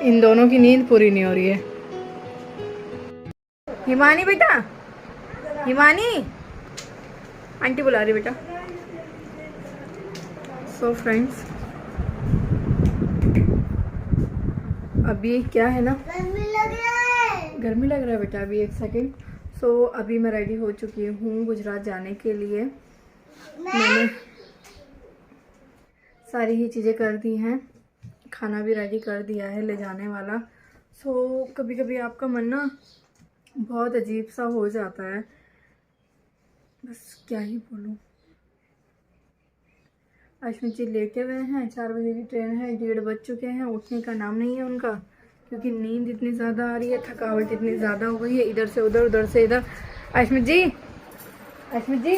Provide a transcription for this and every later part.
इन दोनों की नींद पूरी नहीं हो रही है। हिमानी बेटा, हिमानी आंटी बुला रही बेटा। सो फ्रेंड्स, अभी क्या है ना, गर्मी लग रहा है बेटा। अभी एक सेकंड। सो अभी मैं रेडी हो चुकी हूँ गुजरात जाने के लिए। मैंने सारी ही चीज़ें कर दी हैं, खाना भी रेडी कर दिया है ले जाने वाला। सो कभी कभी आपका मन ना बहुत अजीब सा हो जाता है, बस क्या ही बोलूँ। अश्मित जी लेटे हुए हैं, 4 बजे की ट्रेन है, 1:30 बज चुके हैं। उठने का नाम नहीं है उनका, क्योंकि नींद इतनी ज़्यादा आ रही है, थकावट इतनी ज़्यादा हो गई है, इधर से उधर उधर से इधर। अश्मित जी, अश्मित जी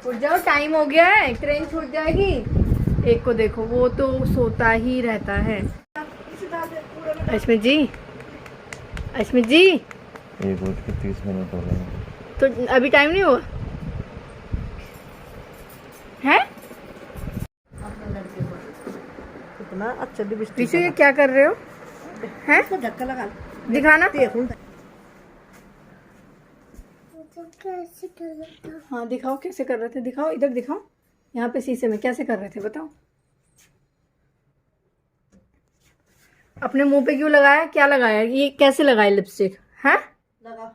उठ जाओ, टाइम हो गया है, ट्रेन छूट जाएगी। एक को देखो, वो तो सोता ही रहता है। अश्मित जी, अश्मित जी 1:30 हो गए तो अभी टाइम नहीं हुआ है। कितना अच्छा पीछे ये क्या कर रहे हो हैं? धक्का लगा दिखाना। देखूं हाँ दिखाओ कैसे कर रहे थे, दिखाओ इधर दिखाओ, यहाँ पे शीशे में कैसे कर रहे थे बताओ। अपने मुंह पे क्यों लगाया, क्या लगाया, ये कैसे लगाया लिपस्टिक है? लगा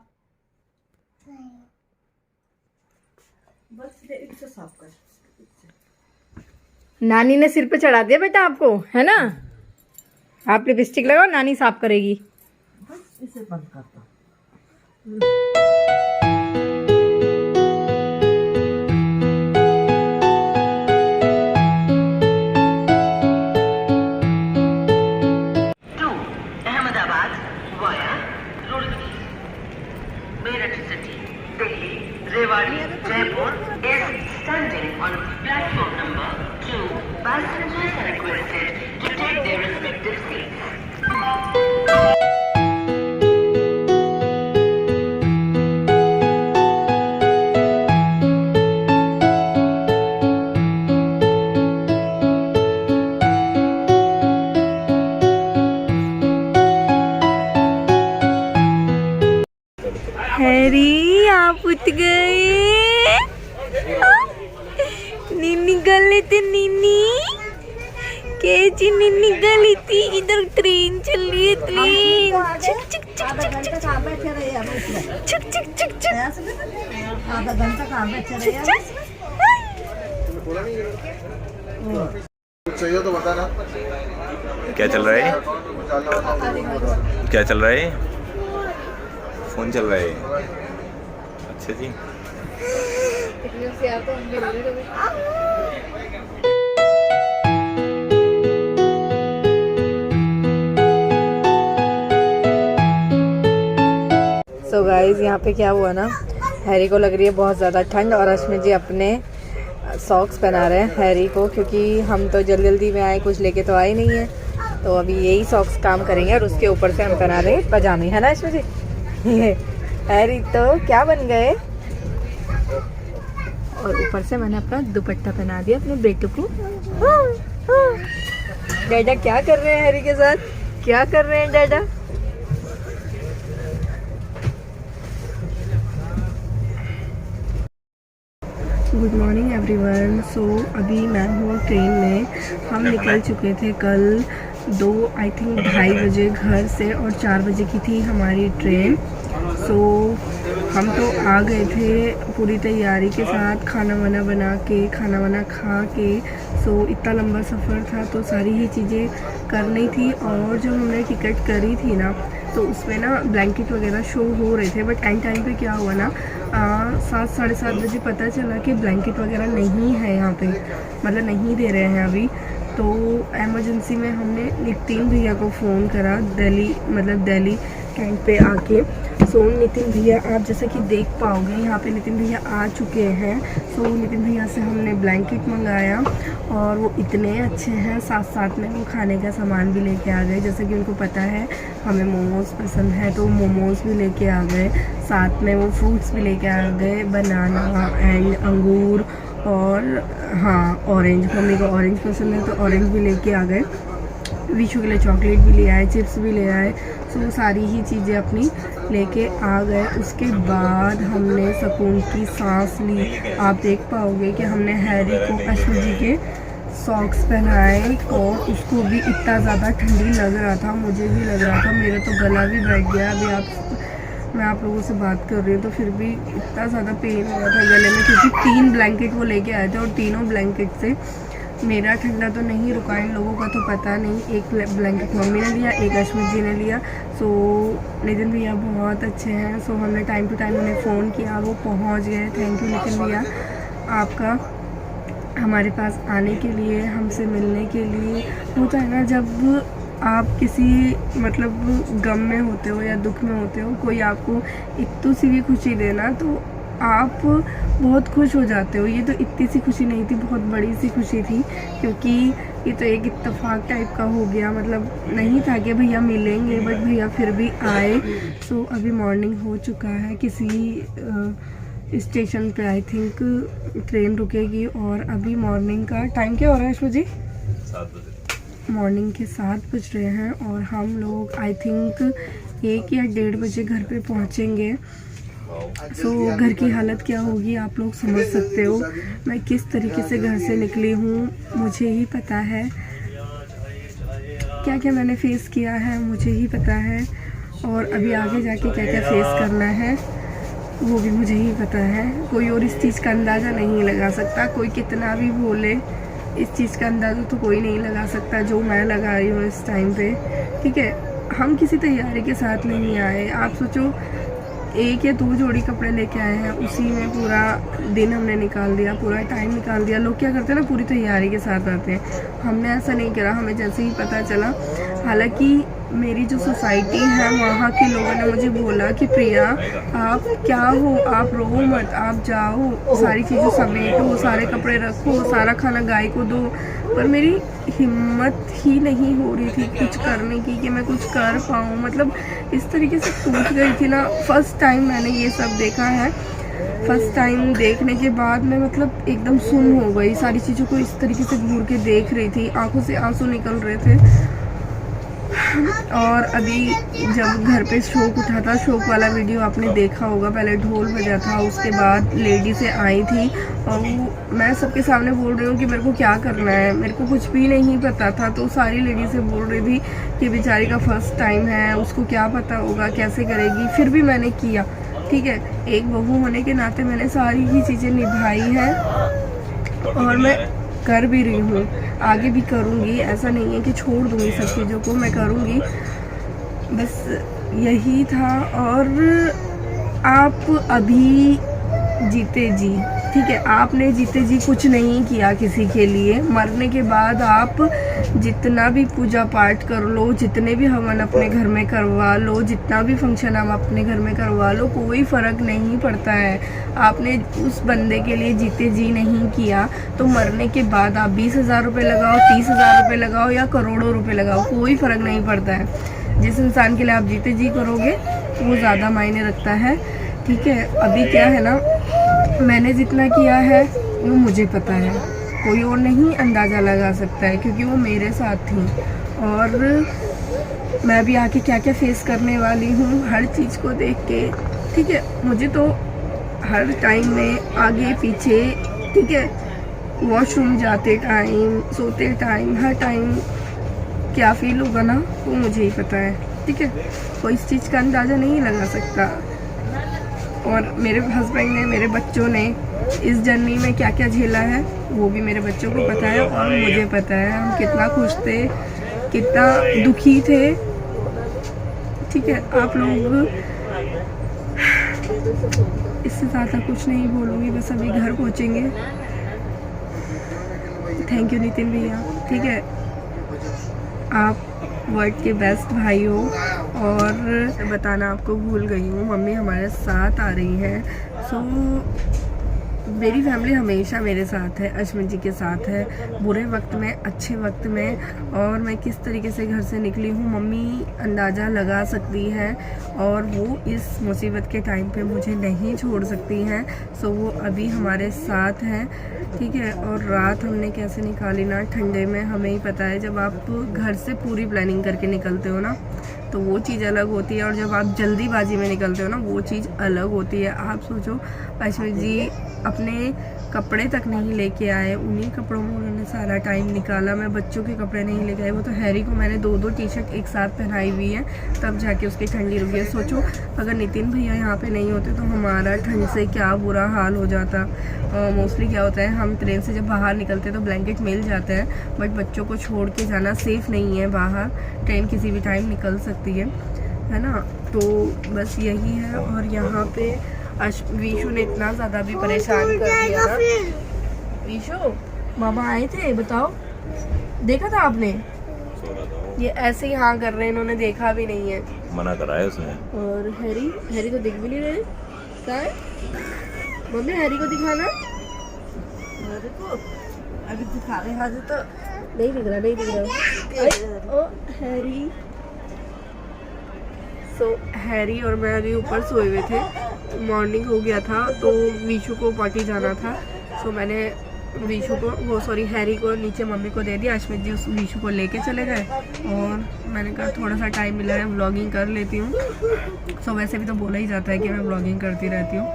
बस इसे साफ कर। नानी ने सिर पे चढ़ा दिया बेटा आपको, है ना? आप लिपस्टिक लगाओ, नानी साफ करेगी। बस इसे बंद कर दो। Ahmedabad via Roorkee, Meerut city, Delhi, Rewari, Jaipur is standing on platform number 2. Passengers are requested to take their respective seats. Harry आप उठ गए, नीनी गले थे, नीनी कैसी नीनी गली थी। इधर ट्रेन चल रही है, ट्रेन चिक चिक चिक चिक चिक चिक चिक चिक चिक। आधा घंटा कहाँ बैठे रहे चाहिए तो बताना। क्या चल रहा है, क्या चल रहा है? फोन चल रहा है। अच्छा जी। सो गाइज यहाँ पे क्या हुआ ना, हैरी को लग रही है बहुत ज़्यादा ठंड और अश्मित जी अपने सॉक्स पहना रहे हैं हैरी को, क्योंकि हम तो जल्दी जल्दी में आए, कुछ लेके तो आए नहीं है। तो अभी यही सॉक्स काम करेंगे और उसके ऊपर से हम पहना रहे हैं पजामे, है ना अश्मित जी? हैरी तो क्या बन गए। और ऊपर से मैंने अपना दुपट्टा पहना दिया अपने बेटे को। डैडा क्या कर रहे हैं हैरी के साथ, क्या कर रहे हैं डैडा? Good morning everyone. सो अभी मैं हूँ ट्रेन में। हम निकल चुके थे कल 2:30 बजे घर से और 4 बजे की थी हमारी ट्रेन। सो हम तो आ गए थे पूरी तैयारी के साथ, खाना वाना बना के, खाना वाना खा के। सो इतना लंबा सफ़र था तो सारी ही चीज़ें करनी थी। और जो हमने टिकट करी थी ना, तो उसमें ना ब्लैंकेट वगैरह शो हो रहे थे, बट एंड टाइम पे क्या हुआ ना, 7 साढ़े 7 बजे पता चला कि ब्लैंकेट वगैरह नहीं है यहाँ पे, मतलब नहीं दे रहे हैं अभी। तो एमरजेंसी में हमने नितिन भैया को फ़ोन करा, दिल्ली कैंट पे आके। सो नितिन भैया आप जैसा कि देख पाओगे यहाँ पे नितिन भैया आ चुके हैं। सो नितिन भैया से हमने ब्लैंकेट मंगाया और वो इतने अच्छे हैं, साथ साथ में वो खाने का सामान भी लेके आ गए। जैसे कि उनको पता है हमें मोमोज़ पसंद है तो मोमोज़ भी लेके आ गए, साथ में वो फ्रूट्स भी लेके आ गए, बनाना एंड अंगूर और हाँ ऑरेंज, मम्मी को ऑरेंज पसंद है तो ऑरेंज भी लेके आ गए। विशु के लिए चॉकलेट भी ले आए, चिप्स भी ले आए। सो सारी ही चीज़ें अपनी लेके आ गए। उसके बाद हमने सुकून की सांस ली। आप देख पाओगे कि हमने हैरी को अश्व जी के सॉक्स पहनाए और उसको भी इतना ज़्यादा ठंडी लग रहा था, मुझे भी लग रहा था, मेरा तो गला भी बैठ गया। अभी मैं आप लोगों से बात कर रही हूँ तो फिर भी इतना ज़्यादा पेन हो रहा था गले में, क्योंकि 3 ब्लैंकेट वो लेके आए थे और तीनों ब्लैंकेट से मेरा ठंडा तो नहीं रुका, इन लोगों का तो पता नहीं। एक ब्लैंकेट मम्मी ने लिया, एक अश्मित जी ने लिया। सो नितिन भैया बहुत अच्छे हैं। सो हमने टाइम टू टाइम उन्हें फ़ोन किया, वो पहुंच गए। थैंक यू नितिन भैया आपका हमारे पास आने के लिए, हमसे मिलने के लिए। होता है ना जब आप किसी मतलब गम में होते हो या दुख में होते हो, कोई आपको इतनी सी भी खुशी देना तो आप बहुत खुश हो जाते हो। ये तो इतनी सी खुशी नहीं थी, बहुत बड़ी सी खुशी थी, क्योंकि ये तो एक इत्तेफाक टाइप का हो गया। मतलब नहीं था कि भैया मिलेंगे, बट भैया फिर भी आए। सो अभी मॉर्निंग हो चुका है, किसी स्टेशन पे आई थिंक ट्रेन रुकेगी और अभी मॉर्निंग का टाइम क्या हो रहा है अश्व जी? 7 बजे। मॉर्निंग के 7 बज रहे हैं और हम लोग आई थिंक 1 या 1:30 बजे घर पे पहुँचेंगे। सो घर की हालत क्या होगी आप लोग समझ सकते हो। मैं किस तरीके से घर से निकली हूँ मुझे ही पता है, क्या क्या मैंने फेस किया है मुझे ही पता है, और अभी आगे जाके क्या क्या फेस करना है वो भी मुझे ही पता है। कोई और इस चीज़ का अंदाज़ा नहीं लगा सकता, कोई कितना भी बोले इस चीज़ का अंदाज़ा तो कोई नहीं लगा सकता जो मैं लगा रही हूँ इस टाइम पे। ठीक है, हम किसी तैयारी के साथ नहीं आए। आप सोचो 1 या 2 जोड़ी कपड़े लेके आए हैं, उसी में पूरा दिन हमने निकाल दिया, पूरा टाइम निकाल दिया। लोग क्या करते हैं ना, पूरी तैयारी के साथ आते हैं। हमने ऐसा नहीं करा, हमें जैसे ही पता चला, हालांकि मेरी जो सोसाइटी है वहाँ के लोगों ने मुझे बोला कि प्रिया आप क्या हो, आप रो मत, आप जाओ, सारी चीज़ें समेटो, सारे कपड़े रखो, सारा खाना गाय को दो। पर मेरी हिम्मत ही नहीं हो रही थी कुछ करने की कि मैं कुछ कर पाऊँ। मतलब इस तरीके से टूट गई थी ना। फर्स्ट टाइम मैंने ये सब देखा है, फर्स्ट टाइम देखने के बाद मैं मतलब एकदम सुन हो गई, सारी चीज़ों को इस तरीके से घूर के देख रही थी, आंखों से आंसू निकल रहे थे। और अभी जब घर पे शोक उठा था, शोक वाला वीडियो आपने देखा होगा, पहले ढोल बजा था, उसके बाद लेडी से आई थी और वो मैं सबके सामने बोल रही हूँ कि मेरे को क्या करना है, मेरे को कुछ भी नहीं पता था। तो सारी लेडी से बोल रही थी कि बेचारी का फर्स्ट टाइम है, उसको क्या पता होगा, कैसे करेगी। फिर भी मैंने किया। ठीक है, एक बहू होने के नाते मैंने सारी ही चीज़ें निभाई हैं और मैं कर भी रही हूँ, आगे भी करूँगी। ऐसा नहीं है कि छोड़ दूँगी सब चीज़ों को, मैं करूँगी। बस यही था। और आप अभी जीते जी, ठीक है, आपने जीते जी कुछ नहीं किया किसी के लिए। मरने के बाद आप जितना भी पूजा पाठ कर लो, जितने भी हवन अपने घर में करवा लो, जितना भी फंक्शन आप अपने घर में करवा लो, कोई फ़र्क नहीं पड़ता है। आपने उस बंदे के लिए जीते जी नहीं किया तो मरने के बाद आप 20,000 रुपये लगाओ, 30,000 रुपये लगाओ या करोड़ों रुपये लगाओ, कोई फ़र्क नहीं पड़ता है। जिस इंसान के लिए आप जीते जी करोगे वो ज़्यादा मायने रखता है। ठीक है, अभी क्या है ना, मैंने जितना किया है वो मुझे पता है, कोई और नहीं अंदाज़ा लगा सकता है, क्योंकि वो मेरे साथ थी। और मैं भी आके क्या क्या फेस करने वाली हूँ हर चीज़ को देख के। ठीक है, मुझे तो हर टाइम में आगे पीछे, ठीक है, वॉशरूम जाते टाइम, सोते टाइम, हर टाइम क्या फ़ील होगा ना वो मुझे ही पता है। ठीक है, कोई इस चीज़ का अंदाज़ा नहीं लगा सकता। और मेरे हस्बैंड ने, मेरे बच्चों ने इस जर्नी में क्या क्या झेला है वो भी मेरे बच्चों को पता है और मुझे पता है। हम कितना खुश थे, कितना दुखी थे। ठीक है, आप लोग, इससे ज़्यादा कुछ नहीं बोलूँगी, बस अभी घर पहुँचेंगे। थैंक यू नितिन भैया। ठीक है, आप वर्ल्ड के बेस्ट भाई हो। और बताना आपको भूल गई हूँ, मम्मी हमारे साथ आ रही हैं। सो मेरी फैमिली हमेशा मेरे साथ है, अश्विन जी के साथ है, बुरे वक्त में, अच्छे वक्त में। और मैं किस तरीके से घर से निकली हूँ मम्मी अंदाज़ा लगा सकती है, और वो इस मुसीबत के टाइम पे मुझे नहीं छोड़ सकती हैं। सो वो अभी हमारे साथ हैं, ठीक है। और रात हमने कैसे निकाली ना, ठंडे में, हमें ही पता है। जब आप घर से पूरी प्लानिंग करके निकलते हो ना तो वो चीज़ अलग होती है, और जब आप जल्दीबाजी में निकलते हो ना वो चीज़ अलग होती है। आप सोचो अश्विन जी अपने कपड़े तक नहीं लेके आए, उन्हीं कपड़ों में उन्होंने सारा टाइम निकाला। मैं बच्चों के कपड़े नहीं लेके आई, वो तो हैरी को मैंने 2-2 टी-शर्ट एक साथ पहनाई हुई है, तब जाके उसकी ठंडी रुकी है। सोचो अगर नितिन भैया यहाँ पे नहीं होते तो हमारा ठंड से क्या बुरा हाल हो जाता। मोस्टली क्या होता है, हम ट्रेन से जब बाहर निकलते हैं तो ब्लैंकेट मिल जाते हैं, बट बच्चों को छोड़ के जाना सेफ़ नहीं है बाहर, ट्रेन किसी भी टाइम निकल सकती है ना। तो बस यही है। और यहाँ पे विशु ने इतना ज़्यादा भी परेशान कर दिया ना। विशु मामा आए थे, बताओ, देखा था आपने? ये ऐसे ही हाँ कर रहे हैं, इन्होंने देखा भी नहीं है, मना करा है उसने। और हैरी तो दिख भी नहीं रहे। क्या है मम्मी, हैरी को दिखाना, हैरी को अभी दिखा रहे हैं तो नहीं दिख रहा। ओ हैरी। सो हैरी और मैं अभी ऊपर सोए हुए थे, मॉर्निंग हो गया था तो विशु को पार्टी जाना था। सो मैंने हैरी को नीचे मम्मी को दे दिया। अश्विन जी उस विशु को लेके चले गए, और मैंने कहा थोड़ा सा टाइम मिला है व्लॉगिंग कर लेती हूँ। सो वैसे भी तो बोला ही जाता है कि मैं व्लॉगिंग करती रहती हूँ।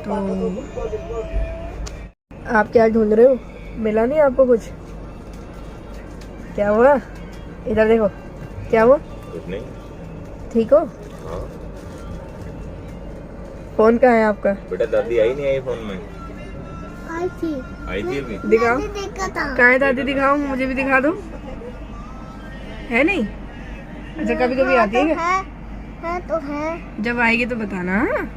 तो आप क्या ढूंढ रहे हो? मिला नहीं आपको कुछ? क्या हुआ? इधर देखो, क्या हुआ? कुछ नहीं। ठीक हो? हाँ। फोन कहाँ है आपका? बेटा दादी आई नहीं, आई फोन में आई थी अभी। दिखाओ, देखा था। कहाँ है दादी? दिखाओ, मुझे भी दिखा दो। है नहीं? अच्छा, कभी कभी आती है क्या? है तो है। जब आएगी तो बताना। हाँ?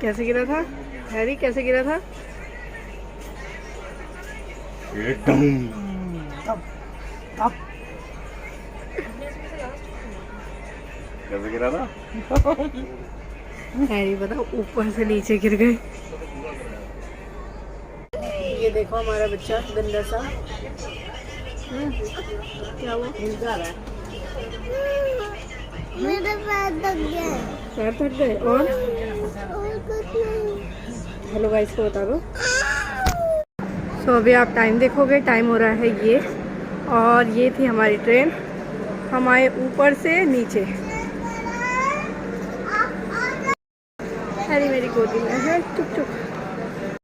कैसे गिरा था हैरी? कैसे गिरा था? कैसे गिरा था? हैरी बताओ, ऊपर से नीचे गिर गए। ये देखो हमारा बच्चा गंदा सा। क्या हुआ? मेरे पैर थक गए। पैर थक गए? और कुछ नहीं। हेलो गाइस को बता दो। सो अभी आप टाइम देखोगे, टाइम हो रहा है ये, और ये थी हमारी ट्रेन। हम आए ऊपर से नीचे। हैरी मेरी गोदी में है, चुप चुप।